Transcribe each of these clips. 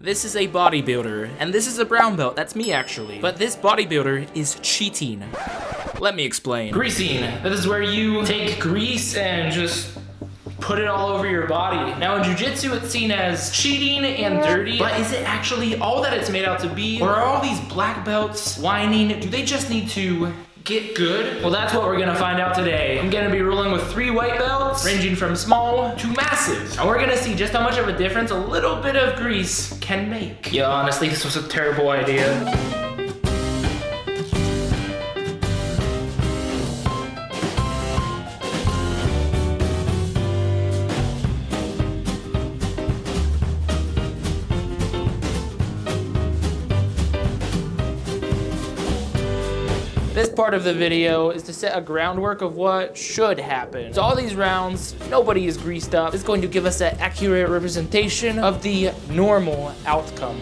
This is a bodybuilder, and this is a brown belt. That's me, actually. But this bodybuilder is cheating. Let me explain. Greasing. This is where you take grease and just put it all over your body. Now in Jiu Jitsu, it's seen as cheating and dirty, but is it actually all that it's made out to be? Or are all these black belts whining? Do they just need to get good? Well, that's what we're gonna find out today. I'm gonna be rolling with 3 white belts, ranging from small to massive. And we're gonna see just how much of a difference a little bit of grease can make. Yeah, honestly, this was a terrible idea. This part of the video is to set a groundwork of what should happen. So all these rounds, nobody is greased up. It's going to give us an accurate representation of the normal outcome.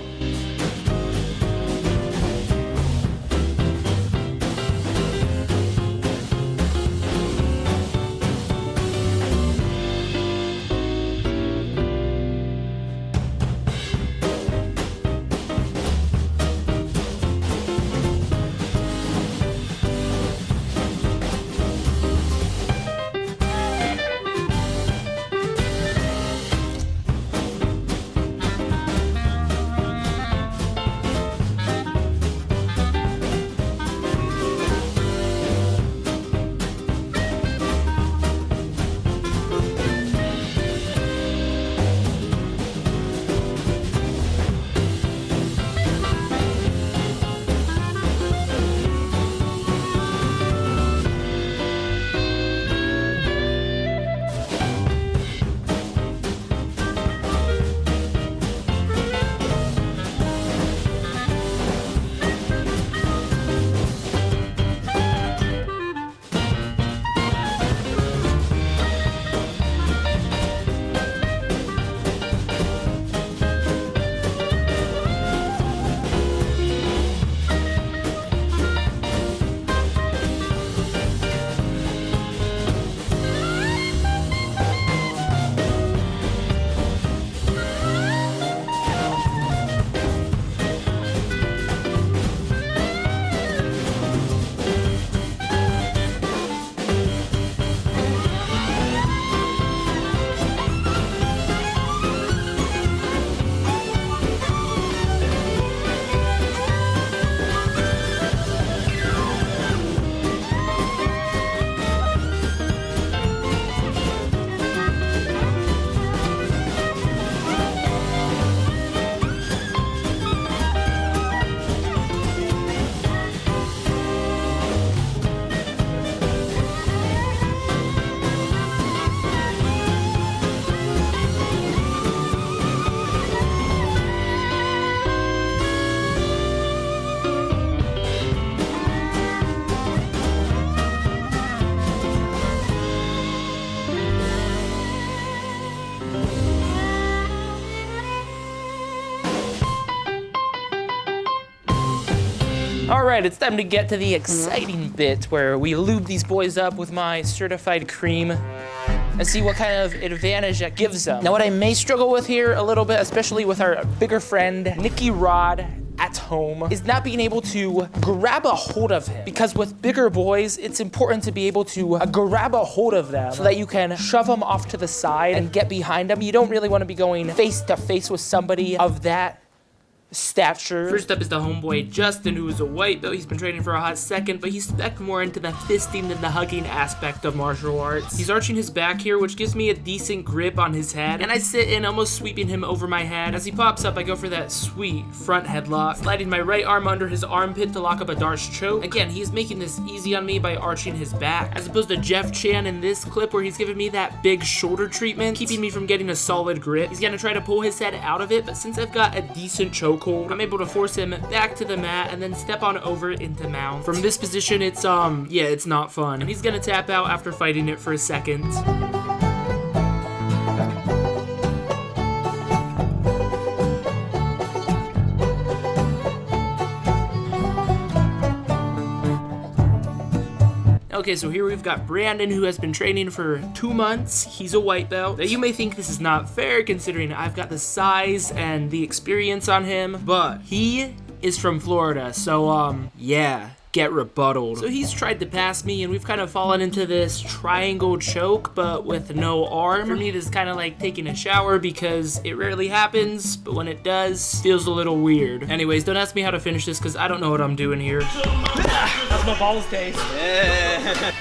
All right, it's time to get to the exciting bit where we lube these boys up with my certified cream and see what kind of advantage that gives them. Now, what I may struggle with here a little bit, especially with our bigger friend, Nicky Rod at home, is not being able to grab a hold of him. Because with bigger boys, it's important to be able to grab a hold of them so that you can shove them off to the side and get behind them. You don't really want to be going face to face with somebody of that stature. First up is the homeboy Justin, who is a white belt. He's been training for a hot second, but he's spec'd more into the fisting than the hugging aspect of martial arts. He's arching his back here, which gives me a decent grip on his head, and I sit in, almost sweeping him over my head. As he pops up, I go for that sweet front headlock, sliding my right arm under his armpit to lock up a Darce choke. Again, he's making this easy on me by arching his back, as opposed to Jeff Chan in this clip where he's giving me that big shoulder treatment, keeping me from getting a solid grip. He's gonna try to pull his head out of it, but since I've got a decent chokehold, I'm able to force him back to the mat and then step on over into mount. From this position, it's it's not fun. And he's gonna tap out after fighting it for a second. Okay, so here we've got Brandon, who has been training for 2 months. He's a white belt. Now you may think this is not fair considering I've got the size and the experience on him, but he is from Florida, so yeah. Get rebutted. So he's tried to pass me, and we've kind of fallen into this triangle choke, but with no arm. For me, this is kind of like taking a shower because it rarely happens, but when it does, feels a little weird. Anyways, don't ask me how to finish this because I don't know what I'm doing here. How's my balls taste? Yeah.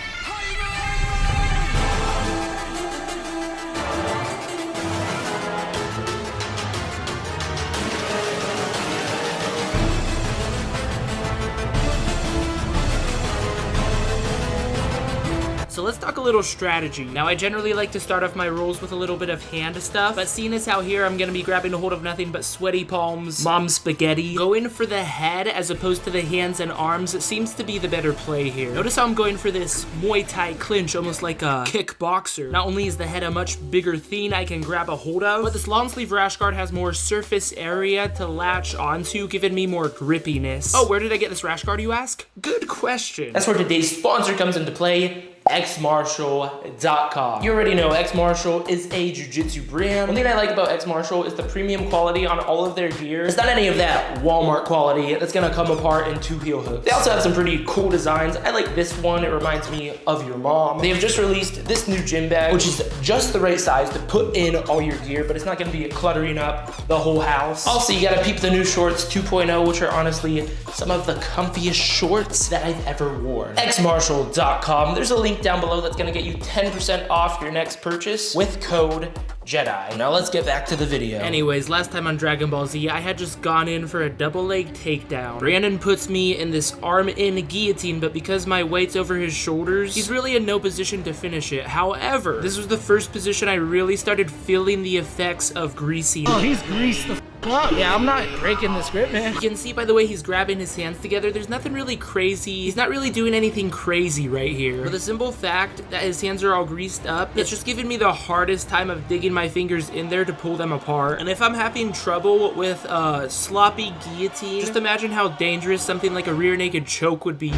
So let's talk a little strategy. Now I generally like to start off my rolls with a little bit of hand stuff, but seeing as how here I'm gonna be grabbing a hold of nothing but sweaty palms, mom spaghetti, going for the head as opposed to the hands and arms seems to be the better play here. Notice how I'm going for this Muay Thai clinch, almost like a kickboxer. Not only is the head a much bigger thing I can grab a hold of, but this long sleeve rash guard has more surface area to latch onto, giving me more grippiness. Oh, where did I get this rash guard, you ask? Good question. That's where today's sponsor comes into play. xmartial.com. You already know X Martial is a jiu-jitsu brand. One thing I like about X Martial is the premium quality on all of their gear. It's not any of that Walmart quality that's gonna come apart in 2 heel hooks. They also have some pretty cool designs. I like this one. It reminds me of your mom. They have just released this new gym bag, which is just the right size to put in all your gear, but it's not gonna be cluttering up the whole house. Also, you gotta peep the new shorts 2.0, which are honestly some of the comfiest shorts that I've ever worn. xmartial.com. There's a link down below that's gonna get you 10% off your next purchase with code Jedi. Now let's get back to the video. Anyways, last time on Dragon Ball Z, I had just gone in for a double leg takedown. Brandon puts me in this arm in guillotine, but because my weight's over his shoulders, he's really in no position to finish it. However, this was the first position I really started feeling the effects of greasing. Oh, he's greased the up. Yeah, I'm not breaking this grip, man. You can see by the way he's grabbing his hands together, there's nothing really crazy. He's not really doing anything crazy right here. But the simple fact that his hands are all greased up, it's just giving me the hardest time of digging my fingers in there to pull them apart. And if I'm having trouble with a sloppy guillotine, just imagine how dangerous something like a rear naked choke would be.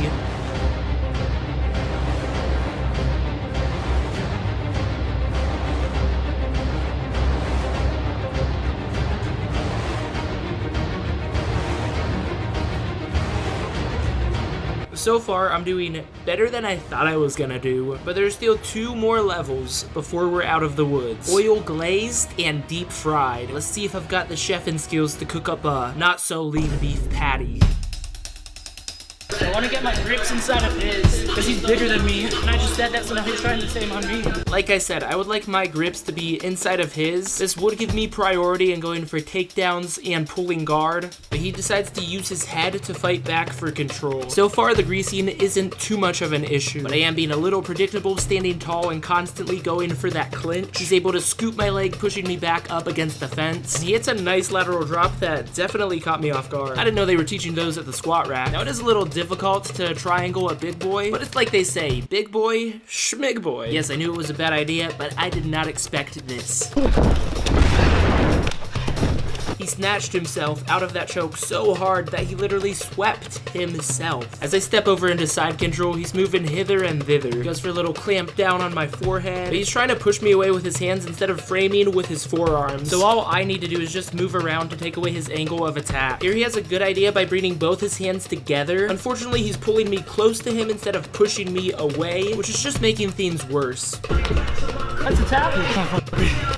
So far, I'm doing better than I thought I was gonna do, but there's still 2 more levels before we're out of the woods. Oil glazed and deep fried. Let's see if I've got the chefing skills to cook up a not so lean beef patty. I want to get my grips inside of his, because he's bigger than me, and I just said that, so now he's trying the same on me. Like I said, I would like my grips to be inside of his. This would give me priority in going for takedowns and pulling guard, but he decides to use his head to fight back for control. So far, the greasing isn't too much of an issue, but I am being a little predictable, standing tall and constantly going for that clinch. He's able to scoop my leg, pushing me back up against the fence. And he hits a nice lateral drop that definitely caught me off guard. I didn't know they were teaching those at the squat rack. Now, it is a little difficult to triangle a big boy, but it's like they say, big boy, schmig boy. Yes, I knew it was a bad idea, but I did not expect this. He snatched himself out of that choke so hard that he literally swept himself. As I step over into side control, he's moving hither and thither. He goes for a little clamp down on my forehead, but he's trying to push me away with his hands instead of framing with his forearms. So all I need to do is just move around to take away his angle of attack. Here he has a good idea by bringing both his hands together. Unfortunately, he's pulling me close to him instead of pushing me away, which is just making things worse. That's a tap.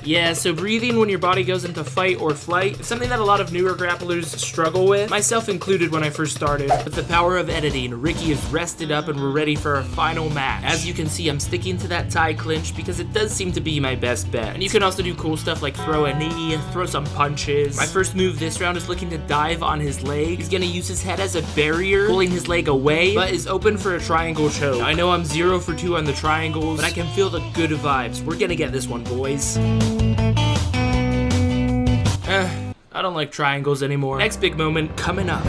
Yeah, so breathing when your body goes into fight or flight is something that a lot of newer grapplers struggle with, myself included when I first started. With the power of editing, Ricky is rested up and we're ready for our final match. As you can see, I'm sticking to that tie clinch because it does seem to be my best bet. And you can also do cool stuff like throw a knee, throw some punches. My first move this round is looking to dive on his leg. He's gonna use his head as a barrier, pulling his leg away, but is open for a triangle choke. Now, I know I'm 0 for 2 on the triangles, but I can feel the good vibes. We're gonna get this one, boys. I don't like triangles anymore. Next big moment coming up.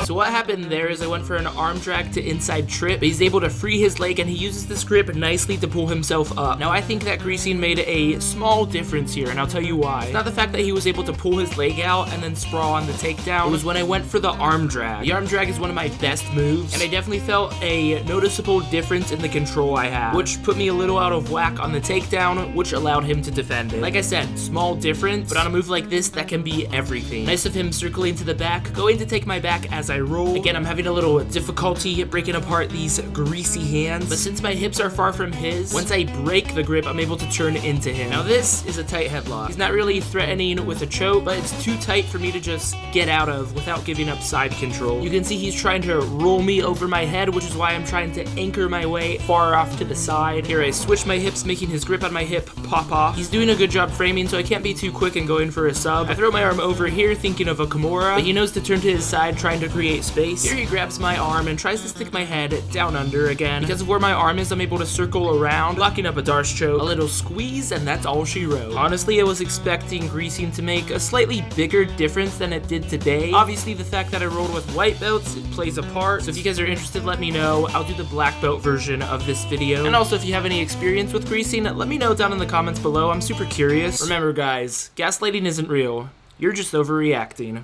So what happened there is I went for an arm drag to inside trip, but he's able to free his leg and he uses this grip nicely to pull himself up. Now I think that greasing made a small difference here, and I'll tell you why. It's not the fact that he was able to pull his leg out and then sprawl on the takedown. It was when I went for the arm drag. The arm drag is one of my best moves, and I definitely felt a noticeable difference in the control I had, which put me a little out of whack on the takedown, which allowed him to defend it. Like I said, small difference, but on a move like this, that can be everything. Nice of him circling to the back, going to take my back as I roll. Again, I'm having a little difficulty breaking apart these greasy hands, but since my hips are far from his, once I break the grip, I'm able to turn into him. Now this is a tight headlock. He's not really threatening with a choke, but it's too tight for me to just get out of without giving up side control. You can see he's trying to roll me over my head, which is why I'm trying to anchor my way far off to the side. Here I switch my hips, making his grip on my hip pop off. He's doing a good job framing, so I can't be too quick in going for a sub. I throw my arm over here thinking of a Kimura, but he knows to turn to his side, trying to create space. Here he grabs my arm and tries to stick my head down under again. Because of where my arm is, I'm able to circle around, blocking up a Darce choke, a little squeeze, and that's all she wrote. Honestly, I was expecting greasing to make a slightly bigger difference than it did today. Obviously, the fact that I rolled with white belts, it plays a part. So if you guys are interested, let me know. I'll do the black belt version of this video. And also, if you have any experience with greasing, let me know down in the comments below. I'm super curious. Remember, guys, gaslighting isn't real. You're just overreacting.